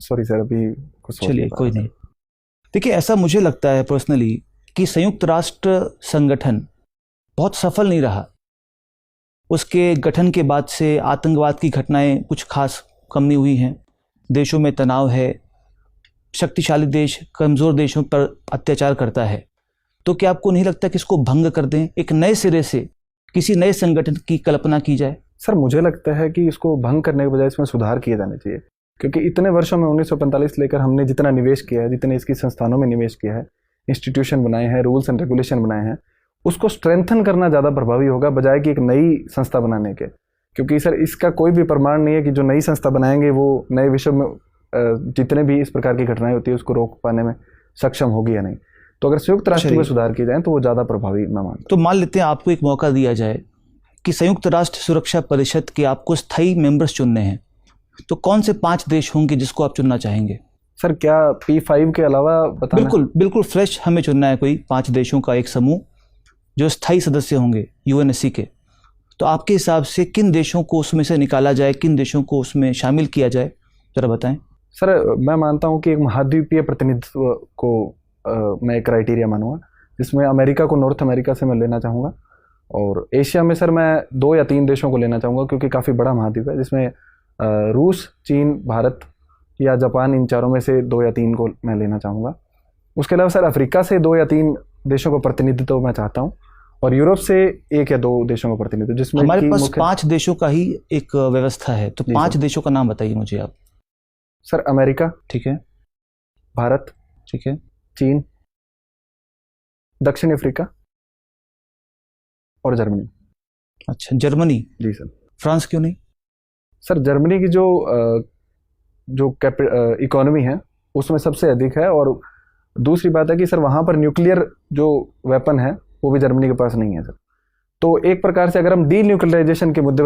Sorry sir, अभी कुछ सोच चलिए नहीं पा कोई रहा नहीं। देखिए, ऐसा मुझे लगता है पर्सनली कि संयुक्त राष्ट्र संगठन बहुत सफल नहीं रहा। उसके गठन के बाद से आतंकवाद की घटनाएं कुछ खास कम नहीं हुई हैं, देशों में तनाव है, शक्तिशाली देश कमज़ोर देशों पर अत्याचार करता है। तो क्या आपको नहीं लगता कि इसको भंग कर दें, एक नए सिरे से किसी नए संगठन की कल्पना की जाए? सर, मुझे लगता है कि इसको भंग करने के बजाय इसमें सुधार किए जाने चाहिए, क्योंकि इतने वर्षों में 1945 लेकर हमने जितना निवेश किया है, जितने इसकी संस्थानों में निवेश किया है, इंस्टीट्यूशन बनाए हैं, रूल्स एंड रेगुलेशन बनाए हैं, उसको स्ट्रेंथन करना ज़्यादा प्रभावी होगा बजाय कि एक नई संस्था बनाने के। क्योंकि सर, इसका कोई भी प्रमाण नहीं है कि जो नई संस्था बनाएंगे वो नए विश्व में जितने भी इस प्रकार की घटनाएं होती है उसको रोक पाने में सक्षम होगी या नहीं। तो अगर संयुक्त राष्ट्र में सुधार किए जाए तो वो ज़्यादा प्रभावी मैं मानता हूं। तो मान लेते हैं आपको एक मौका दिया जाए कि संयुक्त राष्ट्र सुरक्षा परिषद के आपको स्थायी मेंबर्स चुनने हैं, तो कौन से 5 देश होंगे जिसको आप चुनना चाहेंगे? सर, क्या P5 के अलावा बताना? बिल्कुल बिल्कुल फ्रेश हमें चुनना है, कोई 5 देशों का एक समूह जो स्थायी सदस्य होंगे यूएनएससी के। तो आपके हिसाब से किन देशों को उसमें से निकाला जाए, किन देशों को उसमें शामिल किया जाए, जरा बताएं। सर, मैं मानता हूं कि एक महाद्वीपीय प्रतिनिधित्व को मैं एक क्राइटेरिया मानूंगा, जिसमें अमेरिका को नॉर्थ अमेरिका से मैं लेना चाहूँगा, और एशिया में सर मैं 2 या 3 देशों को लेना चाहूँगा, क्योंकि काफ़ी बड़ा महाद्वीप है, जिसमें रूस, चीन, भारत या जापान, इन चारों में से 2 या 3 को मैं लेना चाहूँगा। उसके अलावा सर अफ्रीका से 2 या 3 देशों का प्रतिनिधित्व मैं चाहता हूँ, और यूरोप से 1 या 2 देशों का प्रतिनिधित्व, जिसमें हमारे पास 5 देशों का ही एक व्यवस्था है, तो 5 सर। देशों का नाम बताइए मुझे आप। सर, अमेरिका, ठीक है, भारत, ठीक है, चीन, दक्षिण अफ्रीका और जर्मनी। अच्छा, जर्मनी? जी सर। फ्रांस क्यों नहीं? सर, जर्मनी की जो इकोनॉमी है उसमें सबसे अधिक है, और दूसरी बात है कि सर वहाँ पर न्यूक्लियर जो वेपन है वो भी जर्मनी के पास नहीं है सर। तो एक प्रकार से अगर हम डी न्यूक्लियराइजेशन के मुद्दे